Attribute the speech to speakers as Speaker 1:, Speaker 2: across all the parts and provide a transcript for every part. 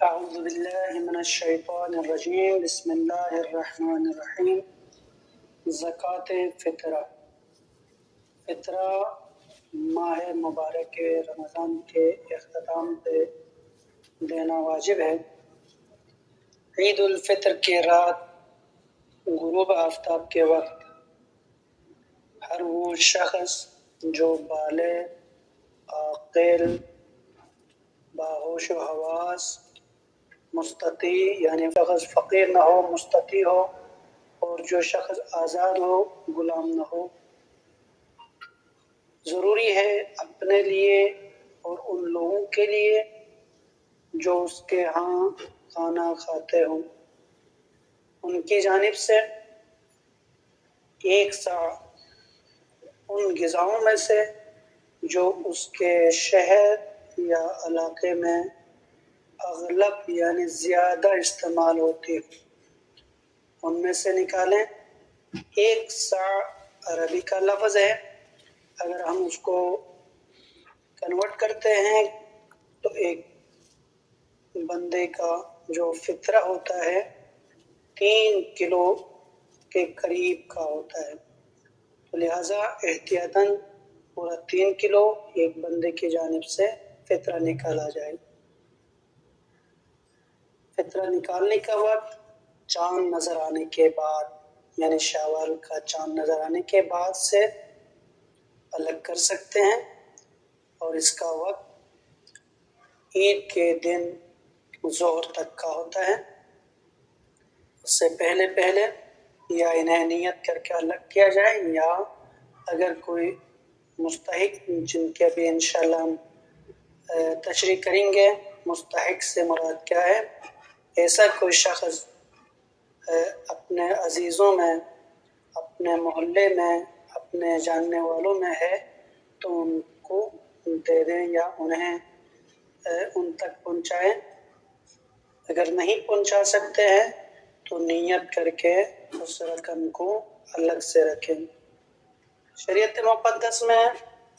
Speaker 1: اعوذ باللہ من الشیطان الرجیم بسم اللہ الرحمن الرحیم۔ زکوٰۃ فطرہ۔ فطرہ ماہ مبارک رمضان کے اختتام پہ دینا واجب ہے۔ عید الفطر کے رات غروب آفتاب کے وقت ہر وہ شخص جو بالغ، عاقل، باہوش و حواس، مستطیع یعنی شخص فقیر نہ ہو، مستطیع ہو، اور جو شخص آزاد ہو، غلام نہ ہو، ضروری ہے اپنے لیے اور ان لوگوں کے لیے جو اس کے ہاں کھانا کھاتے ہوں، ان کی جانب سے ایک سا ان غذاؤں میں سے جو اس کے شہر یا علاقے میں اغلب یعنی زیادہ استعمال ہوتی ہو، ان میں سے نکالیں۔ ایک سا عربی کا لفظ ہے، اگر ہم اس کو کنورٹ کرتے ہیں تو ایک بندے کا جو فطرہ ہوتا ہے 3 کلو کے قریب کا ہوتا ہے، تو لہٰذا احتیاطاً پورا 3 کلو ایک بندے کی جانب سے فطرہ نکالا جائے۔ فطرہ نکالنے کا وقت چاند نظر آنے کے بعد یعنی شوال کا چاند نظر آنے کے بعد سے الگ کر سکتے ہیں، اور اس کا وقت عید کے دن ظہر تک کا ہوتا ہے۔ اس سے پہلے یا انہیں نیت کر کے الگ کیا جائے، یا اگر کوئی مستحق جن کے بھی انشاءاللہ ہم تشریح کریں گے، مستحق سے مراد کیا ہے، ایسا کوئی شخص اپنے عزیزوں میں، اپنے محلے میں، اپنے جاننے والوں میں ہے تو ان کو دے دیں یا انہیں ان تک پہنچائیں۔ اگر نہیں پہنچا سکتے ہیں تو نیت کر کے اس رقم کو الگ سے رکھیں۔ شریعت مقدس میں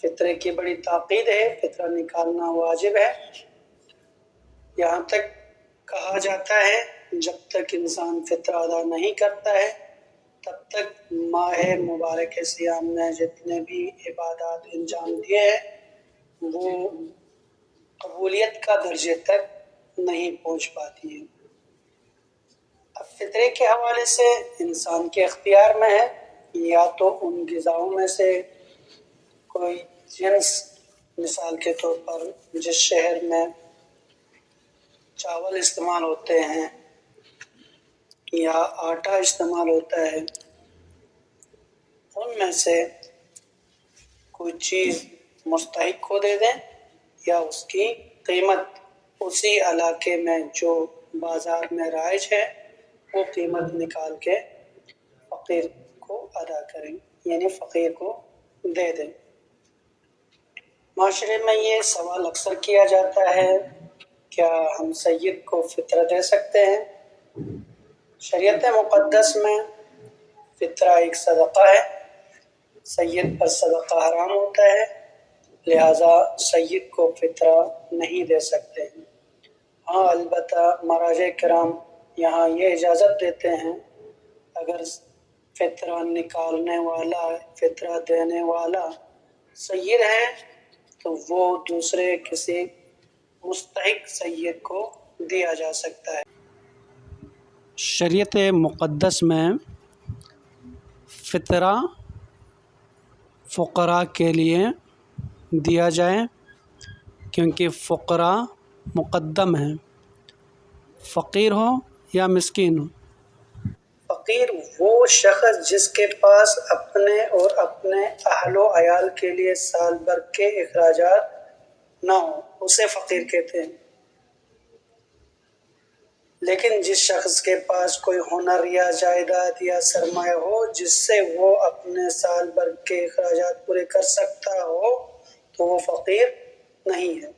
Speaker 1: فطرے کی بڑی تاکید ہے، فطرہ نکالنا واجب ہے۔ یہاں تک کہا جاتا ہے جب تک انسان فطرہ ادا نہیں کرتا ہے تب تک ماہ مبارک صیام میں جتنے بھی عبادات انجام دیے ہیں وہ قبولیت کا درجے تک نہیں پہنچ پاتی ہیں۔ اب فطرے کے حوالے سے انسان کے اختیار میں ہے، یا تو ان غذاؤں میں سے کوئی جنس، مثال کے طور پر جس شہر میں چاول استعمال ہوتے ہیں یا آٹا استعمال ہوتا ہے، ان میں سے کوئی چیز مستحق کو دے دیں، یا اس کی قیمت اسی علاقے میں جو بازار میں رائج ہے وہ قیمت نکال کے فقیر کو ادا کریں، یعنی فقیر کو دے دیں۔ معاشرے میں یہ سوال اکثر کیا جاتا ہے، کیا ہم سید کو فطرہ دے سکتے ہیں؟ شریعت مقدس میں فطرہ ایک صدقہ ہے، سید پر صدقہ حرام ہوتا ہے، لہٰذا سید کو فطرہ نہیں دے سکتے ہیں۔ ہاں البتہ مراجع کرام یہاں یہ اجازت دیتے ہیں، اگر فطرہ نکالنے والا، فطرہ دینے والا سید ہے تو وہ دوسرے کسی مستحق سید کو دیا جا سکتا ہے۔ شریعت مقدس میں فطرہ فقراء کے لیے دیا جائے، کیونکہ فقراء مقدم ہیں، فقیر ہو یا مسکین ہو۔ فقیر وہ شخص جس کے پاس اپنے اور اپنے اہل و عیال کے لیے سال بھر کے اخراجات نہ ہوں، اسے فقیر کہتے ہیں۔ لیکن جس شخص کے پاس کوئی ہنر یا جائیداد یا سرمایہ ہو جس سے وہ اپنے سال بھر کے اخراجات پورے کر سکتا ہو تو وہ فقیر نہیں ہے۔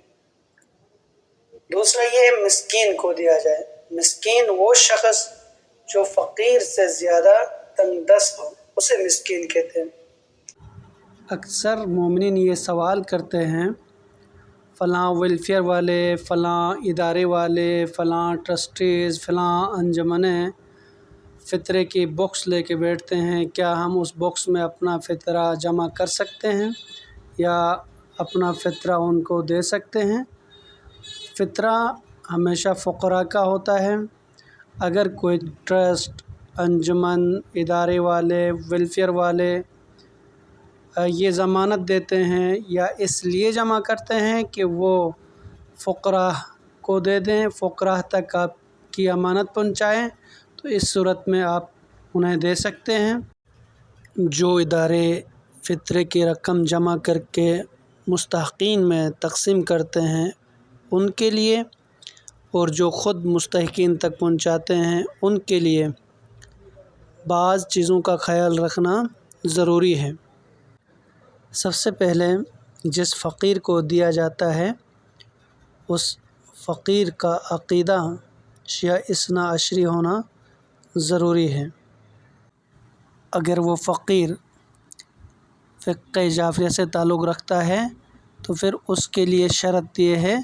Speaker 1: دوسرا یہ مسکین کو دیا جائے۔ مسکین وہ شخص جو فقیر سے زیادہ تنگ دست ہو، اسے مسکین کہتے ہیں۔ اکثر مومنین یہ سوال کرتے ہیں فلاں ویلفیئر والے، فلاں ادارے والے، فلاں ٹرسٹیز، فلاں انجمنیں فطرے کی بکس لے کے بیٹھتے ہیں، کیا ہم اس بکس میں اپنا فطرہ جمع کر سکتے ہیں یا اپنا فطرہ ان کو دے سکتے ہیں؟ فطرہ ہمیشہ فقراء کا ہوتا ہے۔ اگر کوئی ٹرسٹ، انجمن، ادارے والے، ویلفیئر والے یہ ضمانت دیتے ہیں یا اس لیے جمع کرتے ہیں کہ وہ فقراء کو دے دیں، فقراء تک آپ کی امانت پہنچائیں، تو اس صورت میں آپ انہیں دے سکتے ہیں۔ جو ادارے فطرے کی رقم جمع کر کے مستحقین میں تقسیم کرتے ہیں ان کے لیے، اور جو خود مستحقین تک پہنچاتے ہیں ان کے لیے بعض چیزوں کا خیال رکھنا ضروری ہے۔ سب سے پہلے جس فقیر کو دیا جاتا ہے اس فقیر کا عقیدہ شیعہ اثنا عشری ہونا ضروری ہے۔ اگر وہ فقیر فقہ جعفریہ سے تعلق رکھتا ہے تو پھر اس کے لیے شرط یہ ہے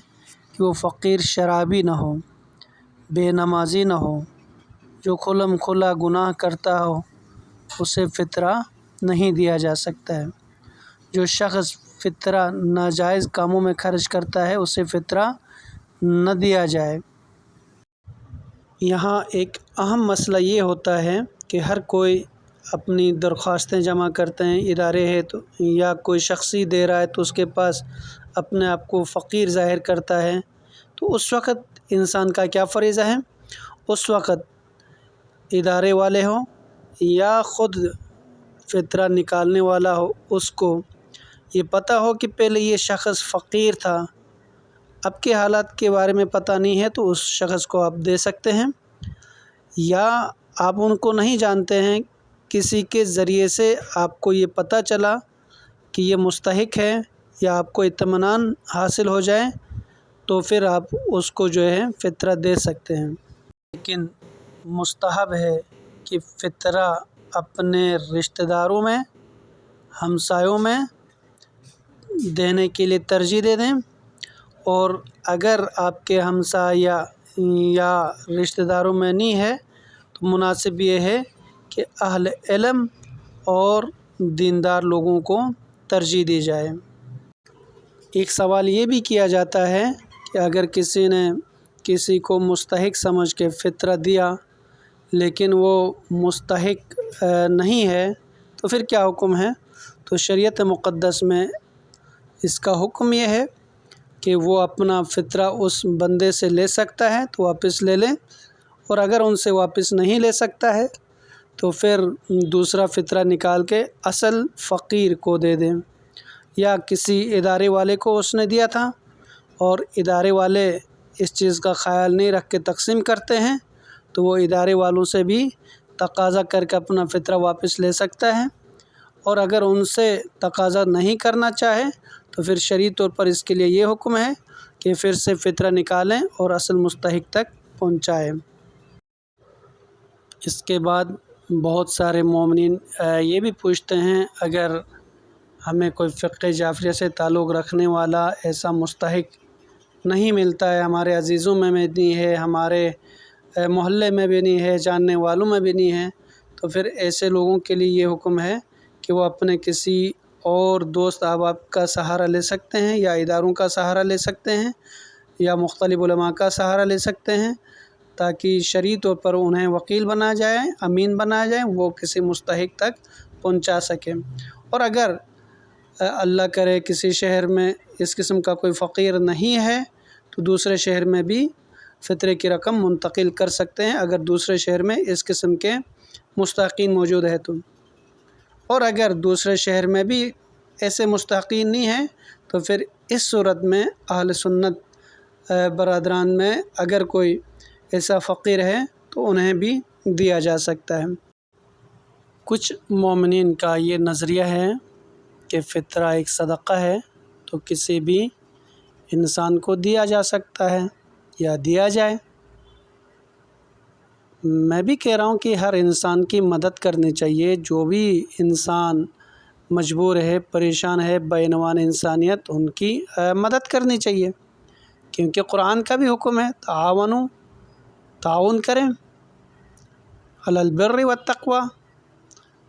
Speaker 1: کہ وہ فقیر شرابی نہ ہو، بے نمازی نہ ہو، جو کھلم کھلا گناہ کرتا ہو اسے فطرہ نہیں دیا جا سکتا ہے۔ جو شخص فطرہ ناجائز کاموں میں خرچ کرتا ہے اسے فطرہ نہ دیا جائے۔ یہاں ایک اہم مسئلہ یہ ہوتا ہے کہ ہر کوئی اپنی درخواستیں جمع کرتے ہیں، ادارے ہے تو یا کوئی شخصی دے رہا ہے تو اس کے پاس اپنے آپ کو فقیر ظاہر کرتا ہے، تو اس وقت انسان کا کیا فریضہ ہے؟ اس وقت ادارے والے ہوں یا خود فطرہ نکالنے والا ہو، اس کو یہ پتہ ہو کہ پہلے یہ شخص فقیر تھا، اب کے حالات کے بارے میں پتہ نہیں ہے تو اس شخص کو آپ دے سکتے ہیں، یا آپ ان کو نہیں جانتے ہیں، کسی کے ذریعے سے آپ کو یہ پتہ چلا کہ یہ مستحق ہے یا آپ کو اطمینان حاصل ہو جائے تو پھر آپ اس کو جو ہے فطرہ دے سکتے ہیں۔ لیکن مستحب ہے کہ فطرہ اپنے رشتہ داروں میں، ہمسایوں میں دینے کے لیے ترجیح دے دیں، اور اگر آپ کے ہمسایہ یا رشتہ داروں میں نہیں ہے تو مناسب یہ ہے کہ اہل علم اور دیندار لوگوں کو ترجیح دی جائے۔ ایک سوال یہ بھی کیا جاتا ہے کہ اگر کسی نے کسی کو مستحق سمجھ کے فطرہ دیا لیکن وہ مستحق نہیں ہے تو پھر کیا حکم ہے؟ تو شریعت مقدس میں اس کا حکم یہ ہے کہ وہ اپنا فطرہ اس بندے سے لے سکتا ہے تو واپس لے لیں، اور اگر ان سے واپس نہیں لے سکتا ہے تو پھر دوسرا فطرہ نکال کے اصل فقیر کو دے دیں، یا کسی ادارے والے کو اس نے دیا تھا اور ادارے والے اس چیز کا خیال نہیں رکھ کے تقسیم کرتے ہیں تو وہ ادارے والوں سے بھی تقاضا کر کے اپنا فطرہ واپس لے سکتا ہے، اور اگر ان سے تقاضا نہیں کرنا چاہے تو پھر شرعی طور پر اس کے لیے یہ حکم ہے کہ پھر سے فطرہ نکالیں اور اصل مستحق تک پہنچائیں۔ اس کے بعد بہت سارے مومنین یہ بھی پوچھتے ہیں اگر ہمیں کوئی فقہ جعفریہ سے تعلق رکھنے والا ایسا مستحق نہیں ملتا ہے، ہمارے عزیزوں میں بھی نہیں ہے، ہمارے محلے میں بھی نہیں ہے، جاننے والوں میں بھی نہیں ہے، تو پھر ایسے لوگوں کے لیے یہ حکم ہے کہ وہ اپنے کسی اور دوست احباب کا سہارا لے سکتے ہیں، یا اداروں کا سہارا لے سکتے ہیں، یا مختلف علماء کا سہارا لے سکتے ہیں، تاکہ شرعی طور پر انہیں وکیل بنا جائے، امین بنا جائے، وہ کسی مستحق تک پہنچا سکیں۔ اور اگر اللہ کرے کسی شہر میں اس قسم کا کوئی فقیر نہیں ہے تو دوسرے شہر میں بھی فطرے کی رقم منتقل کر سکتے ہیں اگر دوسرے شہر میں اس قسم کے مستحقین موجود ہے تو، اور اگر دوسرے شہر میں بھی ایسے مستحقین نہیں ہیں تو پھر اس صورت میں اہل سنت برادران میں اگر کوئی ایسا فقیر ہے تو انہیں بھی دیا جا سکتا ہے۔ کچھ مومنین کا یہ نظریہ ہے کہ فطرہ ایک صدقہ ہے تو کسی بھی انسان کو دیا جا سکتا ہے یا دیا جائے۔ میں بھی کہہ رہا ہوں کہ ہر انسان کی مدد کرنی چاہیے، جو بھی انسان مجبور ہے، پریشان ہے، بینوان انسانیت، ان کی مدد کرنی چاہیے، کیونکہ قرآن کا بھی حکم ہے تعاون کریں علی البر والتقوی،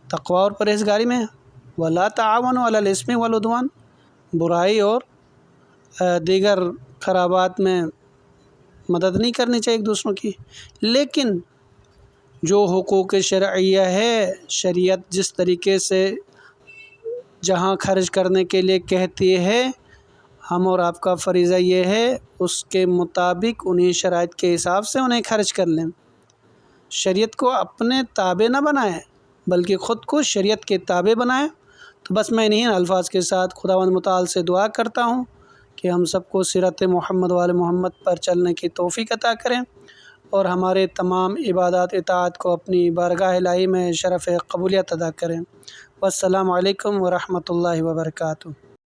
Speaker 1: تقوی اور پرہیزگاری میں، ولا تعاونوا علی الاثم والعدوان، برائی اور دیگر خرابات میں مدد نہیں کرنی چاہیے ایک دوسروں کی۔ لیکن جو حقوق شرعیہ ہے، شریعت جس طریقے سے جہاں خرچ کرنے کے لیے کہتی ہے، ہم اور آپ کا فریضہ یہ ہے اس کے مطابق انہی شرائط کے حساب سے انہیں خرچ کر لیں، شریعت کو اپنے تابع نہ بنائیں بلکہ خود کو شریعت کے تابع بنائیں۔ تو بس میں انہی الفاظ کے ساتھ خداوند متعال سے دعا کرتا ہوں کہ ہم سب کو سیرت محمد وآل محمد پر چلنے کی توفیق عطا کریں، اور ہمارے تمام عبادات اطاعت کو اپنی بارگاہ الہی میں شرف قبولیت ادا کریں۔ والسلام علیکم ورحمۃ اللہ وبرکاتہ۔